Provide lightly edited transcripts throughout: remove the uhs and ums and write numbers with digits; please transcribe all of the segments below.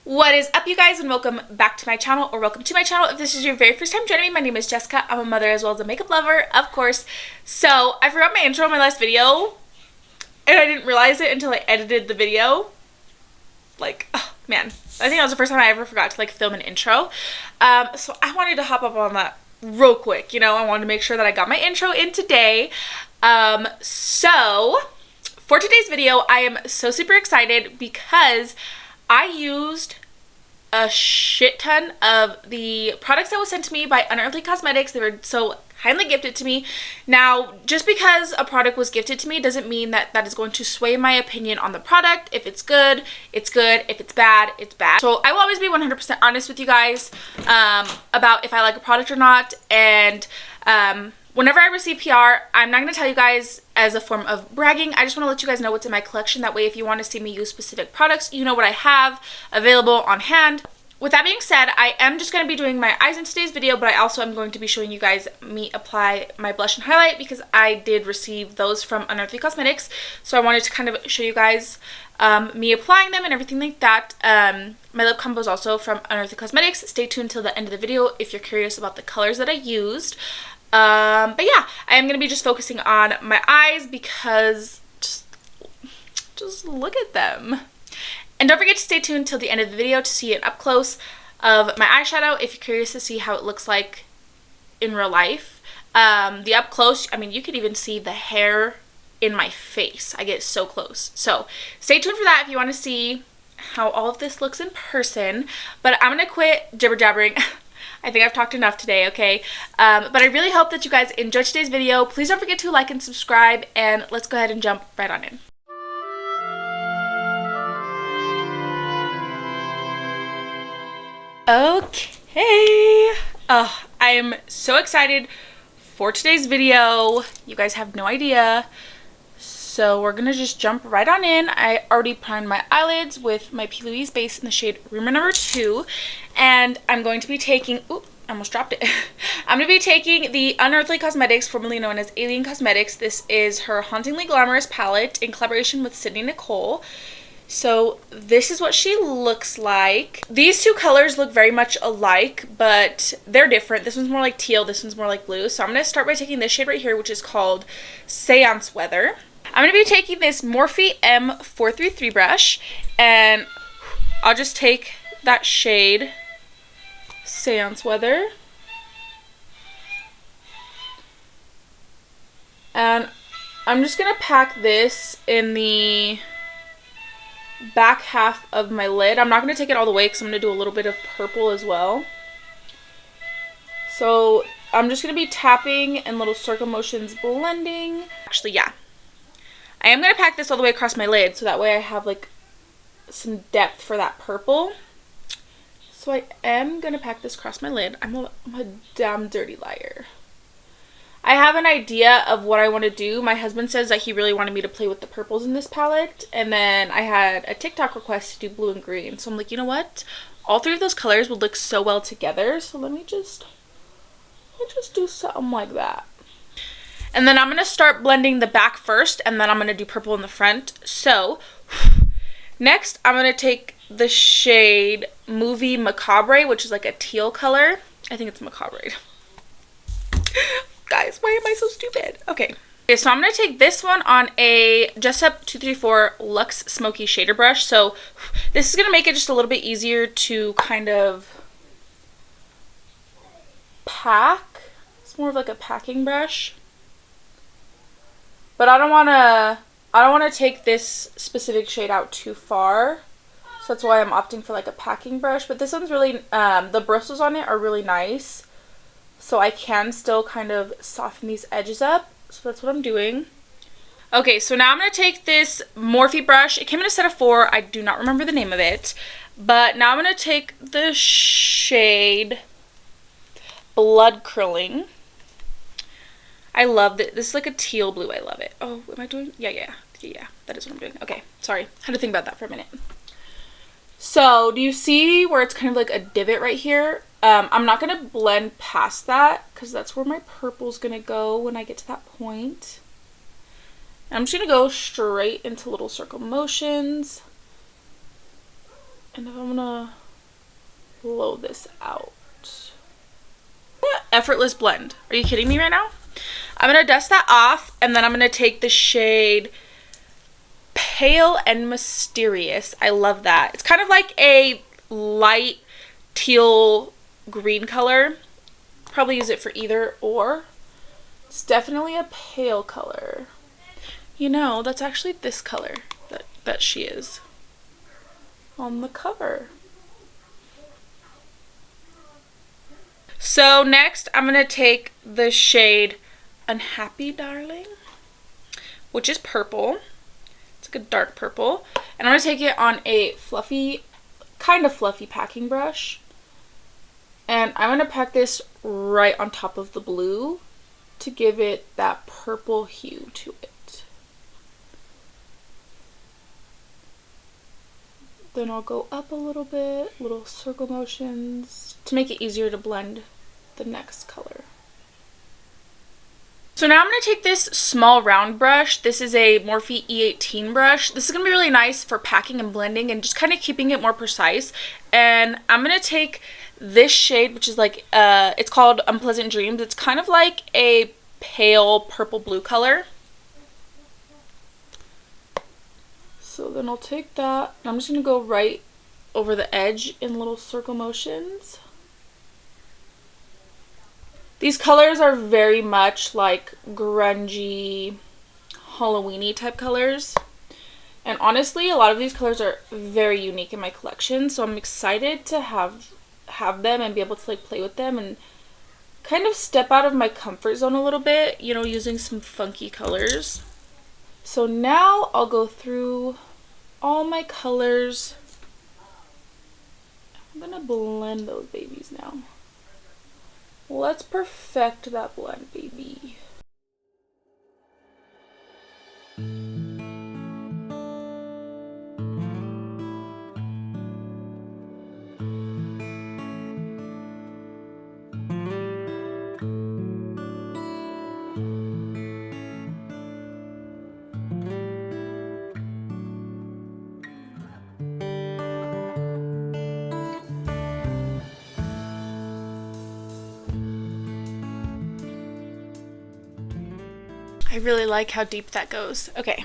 What is up, you guys, and welcome back to my channel, or welcome to my channel if this is your very first time joining me. My name is Jessica. I'm a mother as well as a makeup lover, of course. So I forgot my intro in my last video, and I didn't realize it until I edited the video. Like, oh man, I think that was the first time I ever forgot to film an intro. So I wanted to hop up on that real quick. You know, I wanted to make sure that I got my intro in today. So for today's video, I am so super excited because I used a shit ton of the products that was sent to me by Unearthly Cosmetics. They were so kindly gifted to me. Now, just because a product was gifted to me doesn't mean that that is going to sway my opinion on the product. If it's good, it's good. If it's bad, it's bad. So I will always be 100% honest with you guys about if I like a product or not. And whenever I receive PR, I'm not going to tell you guys as a form of bragging. I just want to let you guys know what's in my collection. That way, if you want to see me use specific products, you know what I have available on hand. With that being said, I am just going to be doing my eyes in today's video, but I also am going to be showing you guys me apply my blush and highlight because I did receive those from Unearthly Cosmetics. So I wanted to kind of show you guys me applying them and everything like that. My lip combo is also from Unearthly Cosmetics. Stay tuned till the end of the video if you're curious about the colors that I used. But yeah, I am going to be just focusing on my eyes because just look at them. And don't forget to stay tuned till the end of the video to see an up close of my eyeshadow if you're curious to see how it looks like in real life. The up close, I mean, you could even see the hair in my face. I get so close. So stay tuned for that if you want to see how all of this looks in person. But I'm going to quit jibber jabbering. I think I've talked enough today, okay? But I really hope that you guys enjoyed today's video. Please don't forget to like and subscribe, and let's go ahead and jump right on in. Okay. I am so excited for today's video. You guys have no idea. So we're going to just jump right on in. I already primed my eyelids with my P.Louise base in the shade Rumor Number 2. And I'm going to be taking... Ooh, I almost dropped it. I'm going to be taking the Unearthly Cosmetics, formerly known as Alien Cosmetics. This is her Hauntingly Glamorous palette in collaboration with Sydney Nicole. So this is what she looks like. These two colors look very much alike, but they're different. This one's more like teal. This one's more like blue. So I'm going to start by taking this shade right here, which is called Seance Weather. I'm going to be taking this Morphe M433 brush, and I'll just take that shade, Seance Weather, and I'm just going to pack this in the back half of my lid. I'm not going to take it all the way because I'm going to do a little bit of purple as well. So I'm just going to be tapping and little circle motions blending. Actually, yeah. I am going to pack this all the way across my lid so that way I have like some depth for that purple. So I am going to pack this across my lid. I'm a damn dirty liar. I have an idea of what I want to do. My husband says that he really wanted me to play with the purples in this palette. And then I had a TikTok request to do blue and green. So I'm like, you know what? All three of those colors would look so well together. So let me just do something like that. And then I'm going to start blending the back first, and then I'm going to do purple in the front. So, next I'm going to take the shade Movie Macabre, which is like a teal color. I think it's Macabre. Guys, why am I so stupid? Okay, so I'm going to take this one on a Jessup 234 Luxe Smoky Shader Brush. So, this is going to make it just a little bit easier to kind of pack. It's more of like a packing brush. But I don't want to take this specific shade out too far. So that's why I'm opting for like a packing brush. But this one's really, the bristles on it are really nice. So I can still kind of soften these edges up. So that's what I'm doing. Okay, so now I'm going to take this Morphe brush. It came in a set of 4. I do not remember the name of it. But now I'm going to take the shade Blood Curling. I love it. This is like a teal blue. I love it. Oh, am I doing? Yeah. That is what I'm doing. Okay, sorry. Had to think about that for a minute. So, do you see where it's kind of like a divot right here? I'm not going to blend past that because that's where my purple's going to go when I get to that point. I'm just going to go straight into little circle motions. And if I'm gonna blow this out. Effortless blend. Are you kidding me right now? I'm gonna dust that off, and then I'm gonna take the shade Pale and Mysterious. I love that. It's kind of like a light teal green color. Probably use it for either or. It's definitely a pale color. You know, that's actually this color that she is on the cover. So next I'm gonna take the shade Unhappy Darling, which is purple. It's like a dark purple. And I'm gonna take it on a fluffy, kind of fluffy packing brush. And I'm gonna pack this right on top of the blue to give it that purple hue to it. Then I'll go up a little bit, little circle motions, to make it easier to blend the next color. So now I'm going to take this small round brush. This is a Morphe E18 brush. This is going to be really nice for packing and blending and just kind of keeping it more precise. And I'm going to take this shade, which is like, it's called Unpleasant Dreams. It's kind of like a pale purple blue color. So then I'll take that, and I'm just going to go right over the edge in little circle motions. These colors are very much like grungy, Halloween-y type colors. And honestly, a lot of these colors are very unique in my collection, so I'm excited to have them and be able to like play with them and kind of step out of my comfort zone a little bit, you know, using some funky colors. So now I'll go through all my colors. I'm gonna blend those babies now. Let's perfect that blend, baby. I really like how deep that goes. Okay.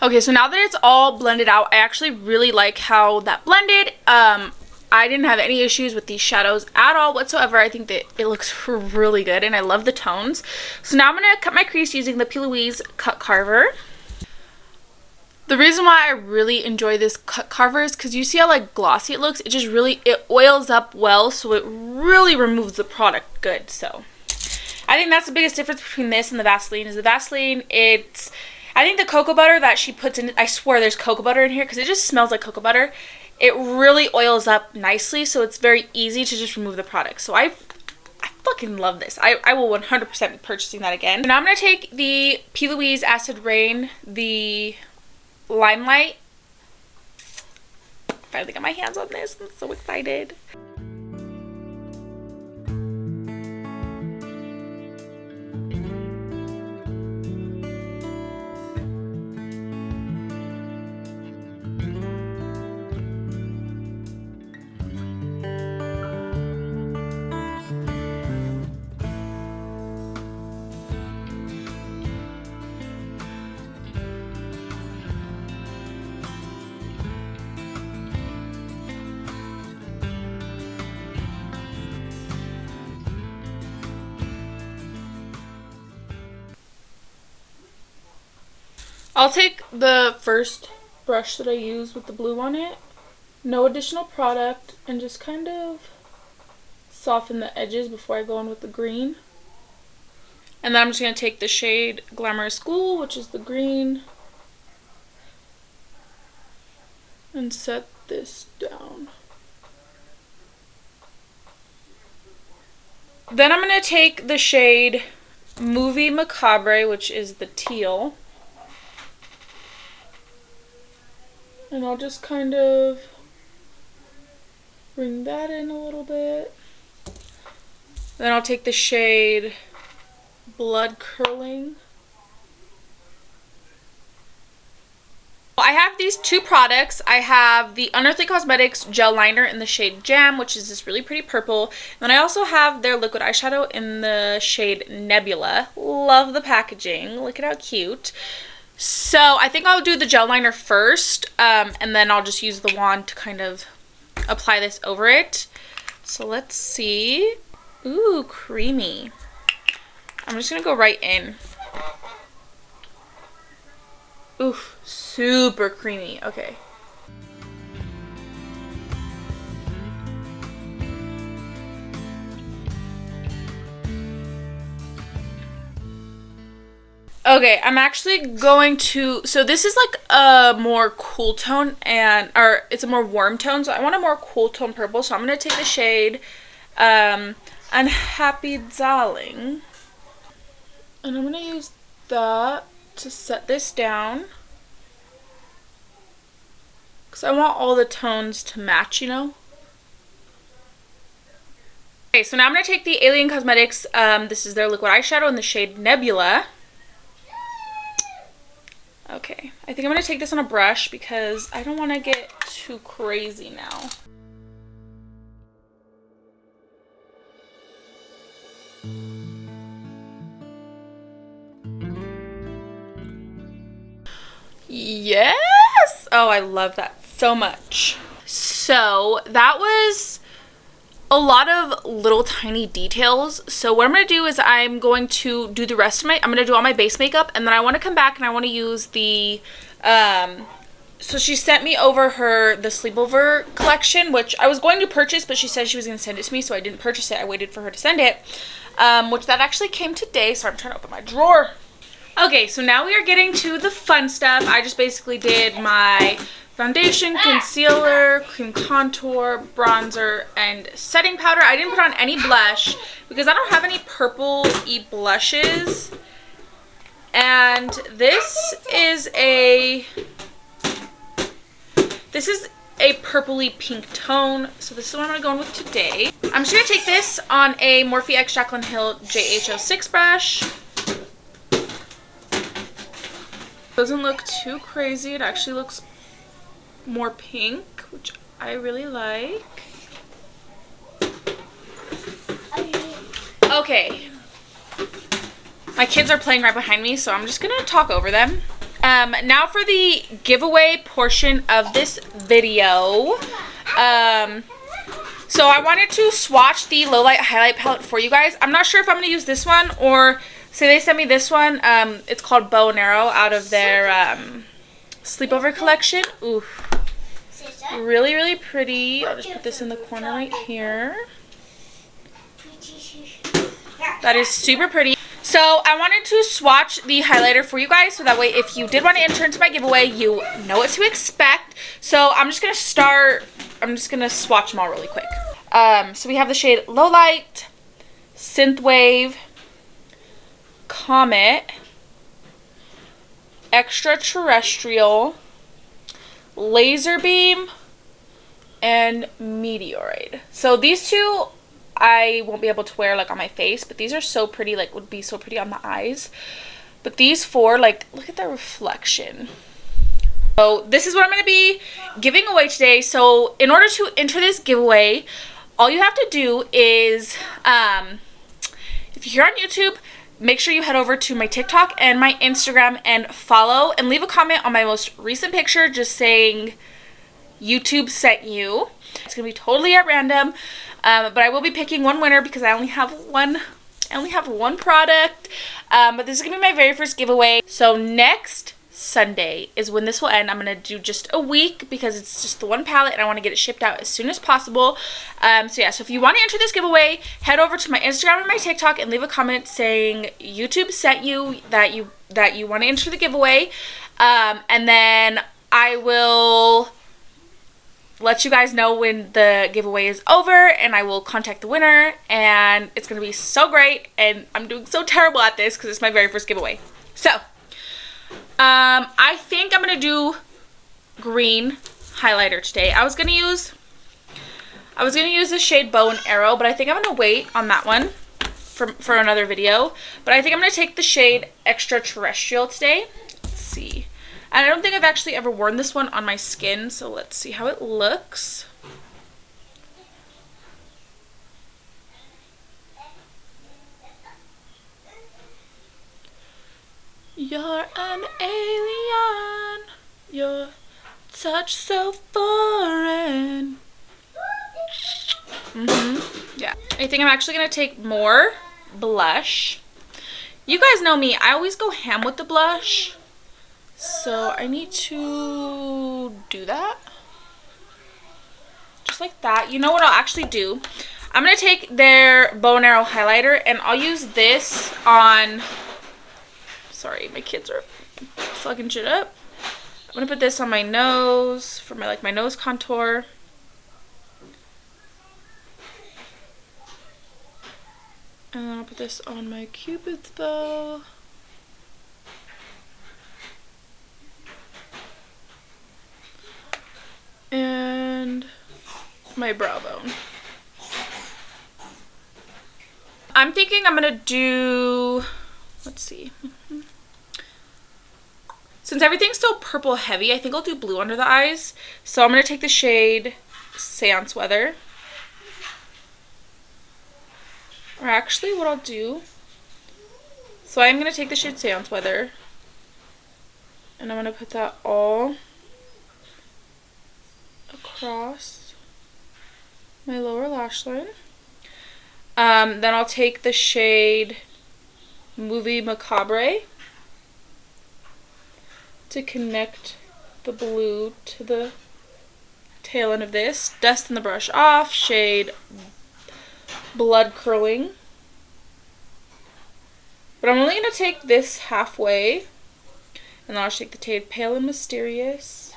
Okay, so now that it's all blended out, I actually really like how that blended. I didn't have any issues with these shadows at all whatsoever. I think that it looks really good, and I love the tones. So now I'm going to cut my crease using the P.Louise Cut Carver. The reason why I really enjoy this cut carver is because you see how like glossy it looks. It just really, it oils up well, so it really removes the product good. So I think that's the biggest difference between this and the Vaseline. Is the Vaseline, I think the cocoa butter that she puts in, I swear there's cocoa butter in here because it just smells like cocoa butter. It really oils up nicely, so it's very easy to just remove the product. So I fucking love this. I will 100% be purchasing that again. Now I'm going to take the P.Louise Acid Rain, the Limelight. Finally got my hands on this. I'm so excited. I'll take the first brush that I use with the blue on it, no additional product, and just kind of soften the edges before I go in with the green. And then I'm just going to take the shade Glamorous School, which is the green, and set this down. Then I'm going to take the shade Movie Macabre, which is the teal. And I'll just kind of bring that in a little bit. Then I'll take the shade Blood Curling. I have these two products. I have the Unearthly Cosmetics Gel Liner in the shade Jam, which is this really pretty purple. And then I also have their liquid eyeshadow in the shade Nebula. Love the packaging. Look at how cute. So I think I'll do the gel liner first, and then I'll just use the wand to kind of apply this over it. So let's see. Ooh, creamy. I'm just going to go right in. Oof, super creamy. Okay. Okay, I'm actually going to, so this is like a more cool tone, or it's a more warm tone, so I want a more cool tone purple, so I'm going to take the shade Unhappy Darling, and I'm going to use that to set this down, because I want all the tones to match, you know? Okay, so now I'm going to take the Alien Cosmetics, this is their liquid eyeshadow in the shade Nebula. Okay, I think I'm going to take this on a brush because I don't want to get too crazy now. Yes! Oh, I love that so much. So that was a lot of little tiny details. So what I'm going to do is I'm going to do the rest of I'm going to do all my base makeup, and then I want to come back and I want to use the, so she sent me over the sleepover collection, which I was going to purchase, but she said she was going to send it to me, so I didn't purchase it. I waited for her to send it, which that actually came today, so I'm trying to open my drawer. Okay, so now we are getting to the fun stuff. I just basically did my foundation, concealer, cream contour, bronzer, and setting powder. I didn't put on any blush because I don't have any purple-y blushes. And this is a purpley pink tone. So this is what I'm going to go in with today. I'm just going to take this on a Morphe X Jaclyn Hill JH06 brush. Doesn't look too crazy. It actually looks more pink, which I really like. Okay. My kids are playing right behind me, so I'm just gonna talk over them. Now for the giveaway portion of this video. So I wanted to swatch the low light highlight palette for you guys. I'm not sure if I'm gonna use this one or say they sent me this one. It's called Bow and Arrow out of their sleepover collection. Ooh, really, really pretty. I'll just put this in the corner right here. That is super pretty. So I wanted to swatch the highlighter for you guys, so that way if you did want to enter into my giveaway, you know what to expect. So I'm just going to swatch them all really quick. So we have the shade Low Light, Synthwave, Comet, Extraterrestrial, Laser Beam, and Meteoroid. So these two I won't be able to wear like on my face, but these are so pretty, like would be so pretty on the eyes. But these four, like, look at the reflection. So this is what I'm going to be giving away today. So in order to enter this giveaway, all you have to do is, if you're here on YouTube, make sure you head over to my TikTok and my Instagram and follow and leave a comment on my most recent picture just saying YouTube sent you. It's going to be totally at random, but I will be picking one winner because I only have one product. But this is going to be my very first giveaway. So next Sunday is when this will end. I'm going to do just a week because it's just the one palette and I want to get it shipped out as soon as possible. So yeah, so if you want to enter this giveaway, head over to my Instagram and my TikTok and leave a comment saying YouTube sent you, that you want to enter the giveaway. And then I will let you guys know when the giveaway is over and I will contact the winner, and it's going to be so great, and I'm doing so terrible at this because it's my very first giveaway. So I think I'm going to do green highlighter today. I was going to use the shade Bow and Arrow, but I think I'm going to wait on that one for another video. But I think I'm going to take the shade Extraterrestrial today. Let's see. And I don't think I've actually ever worn this one on my skin, so let's see how it looks. You're an alien, your touch so foreign. Yeah, I think I'm actually gonna take more blush. You guys know me, I always go ham with the blush, so I need to do that. Just like that. You know what I'll actually do? I'm gonna take their bow and arrow highlighter, and I'll use this on... Sorry, my kids are fucking shit up. I'm gonna put this on my nose for my my nose contour. And then I'll put this on my Cupid's bow. And my brow bone. I'm thinking I'm gonna do, let's see. Since everything's so purple heavy, I think I'll do blue under the eyes. So I'm gonna take the shade Seance Weather. Or actually what I'll do, so I'm gonna take the shade Seance Weather, and I'm gonna put that all across my lower lash line. Then I'll take the shade Movie Macabre to connect the blue to the tail end of this. Dusting the brush off, shade Blood Curling. But I'm only going to take this halfway, and then I'll just take the shade Pale and Mysterious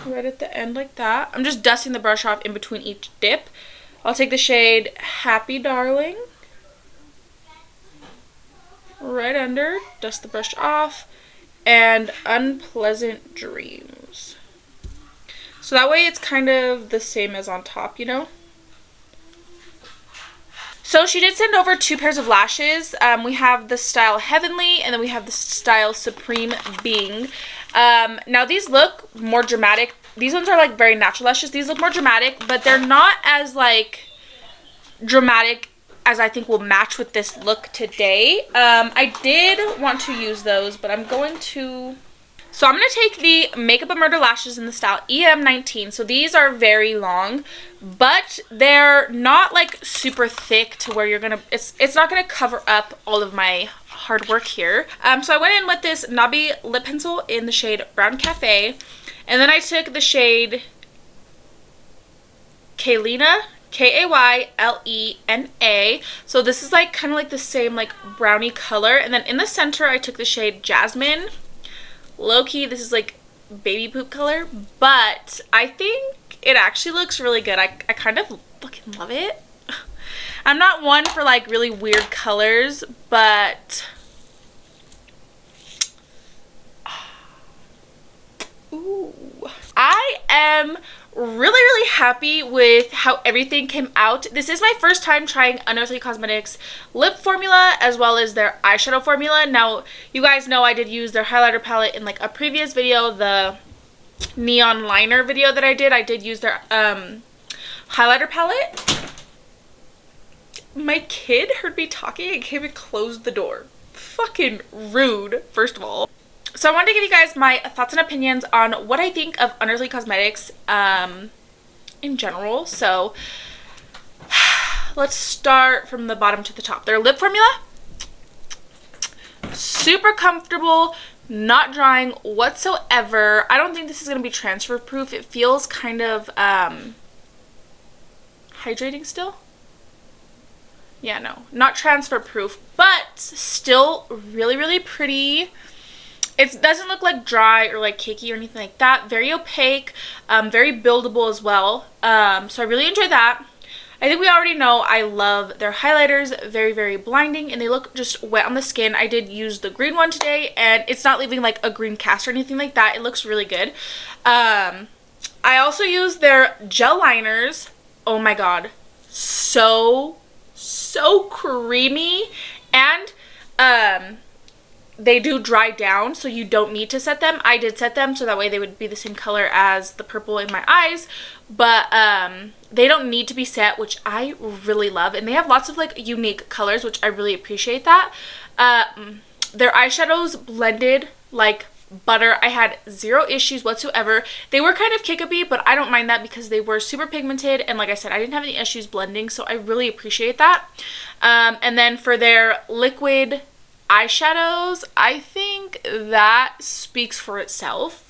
right at the end like that. I'm just dusting the brush off in between each dip. I'll take the shade Happy Darling right under, dust the brush off, and Unpleasant Dreams. So that way it's kind of the same as on top, you know? So she did send over 2 pairs of lashes. We have the style Heavenly, and then we have the style Supreme Being. Now these look more dramatic. These ones are like very natural lashes. These look more dramatic, but they're not as like dramatic as I think will match with this look today. I did want to use those, but I'm going to... So I'm going to take the Makeup and Murder lashes in the style EM19. So these are very long, but they're not like super thick to where you're going to, it's not going to cover up all of my hard work here. So I went in with this knobby lip pencil in the shade Brown Cafe, and then I took the shade Kaylena, Kaylena. So this is like kind of like the same like brownie color, and then in the center I took the shade Jasmine. Low-key, this is like baby poop color, but I think it actually looks really good. I kind of fucking love it. I'm not one for like really weird colors, but ooh, I am really happy with how everything came out. This is my first time trying Unearthly Cosmetics lip formula as well as their eyeshadow formula. Now you guys know I did use their highlighter palette in like a previous video, the neon liner video that I did use their highlighter palette. My kid heard me talking and came and closed the door. Fucking rude, first of all. So I wanted to give you guys my thoughts and opinions on what I think of Unearthly Cosmetics in general. So let's start from the bottom to the top. Their lip formula, super comfortable, not drying whatsoever. I don't think this is going to be transfer proof. It feels kind of hydrating still. Yeah, no, not transfer proof, but still really pretty. It doesn't look like dry or like cakey or anything like that. Very opaque, very buildable as well. So I really enjoy that. I think we already know I love their highlighters. Very blinding, and they look just wet on the skin. I did use the green one today, and it's not leaving like a green cast or anything like that. It looks really good. I also use their gel liners. Oh my god, so creamy, and they do dry down, so you don't need to set them. I did set them so that way they would be the same color as the purple in my eyes, but they don't need to be set, which I really love. And they have lots of like unique colors, which I really appreciate that. Their eyeshadows blended like butter. I had zero issues whatsoever. They were kind of kick-uppy, but I don't mind that because they were super pigmented, and like I said, I didn't have any issues blending, so I really appreciate that. And then for their liquid eyeshadows, I think that speaks for itself.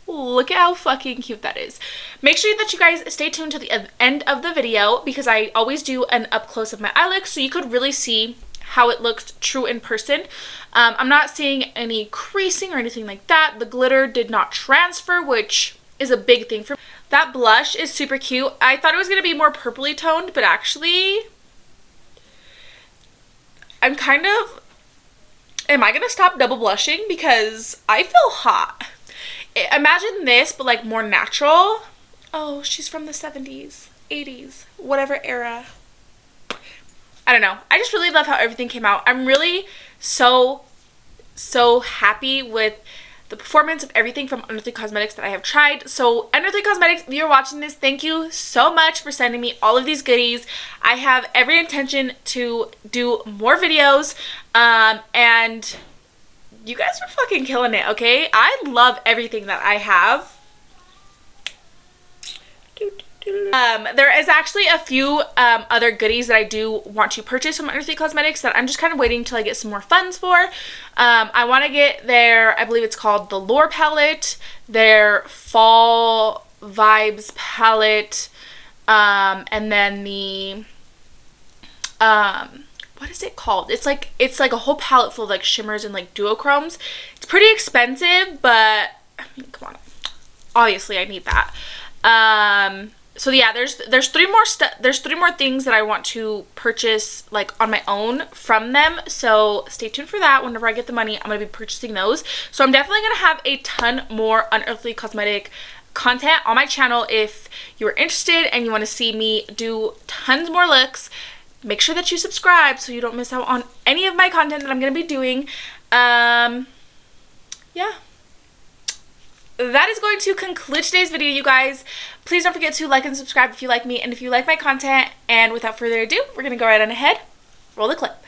Look at how fucking cute that is. Make sure that you guys stay tuned to the end of the video because I always do an up close of my eye look so you could really see how it looks true in person. I'm not seeing any creasing or anything like that. The glitter did not transfer, which is a big thing for me. That blush is super cute. I thought it was going to be more purpley toned, but actually I'm kind of... Am I going to stop double blushing? Because I feel hot. Imagine this, but like more natural. Oh, she's from the 70s, 80s, whatever era. I don't know. I just really love how everything came out. I'm really so happy with the performance of everything from Unearthly Cosmetics that I have tried. So Unearthly Cosmetics, if you're watching this, thank you so much for sending me all of these goodies. I have every intention to do more videos, and you guys are fucking killing it, okay? I love everything that I have. There is actually a few other goodies that I do want to purchase from Unearthly Cosmetics that I'm just kind of waiting till I get some more funds for. I want to get their, I believe it's called the Lore palette, their Fall Vibes palette, and then the, what is it called? It's like a whole palette full of like shimmers and like duochromes. It's pretty expensive, but I mean, come on. Obviously, I need that. So yeah, there's three more things that I want to purchase like on my own from them. So stay tuned for that. Whenever I get the money, I'm going to be purchasing those. So I'm definitely going to have a ton more Unearthly Cosmetic content on my channel. If you're interested and you want to see me do tons more looks, make sure that you subscribe so you don't miss out on any of my content that I'm going to be doing. Yeah. That is going to conclude today's video, you guys. Please don't forget to like and subscribe if you like me and if you like my content. And without further ado, we're going to go right on ahead. Roll the clip.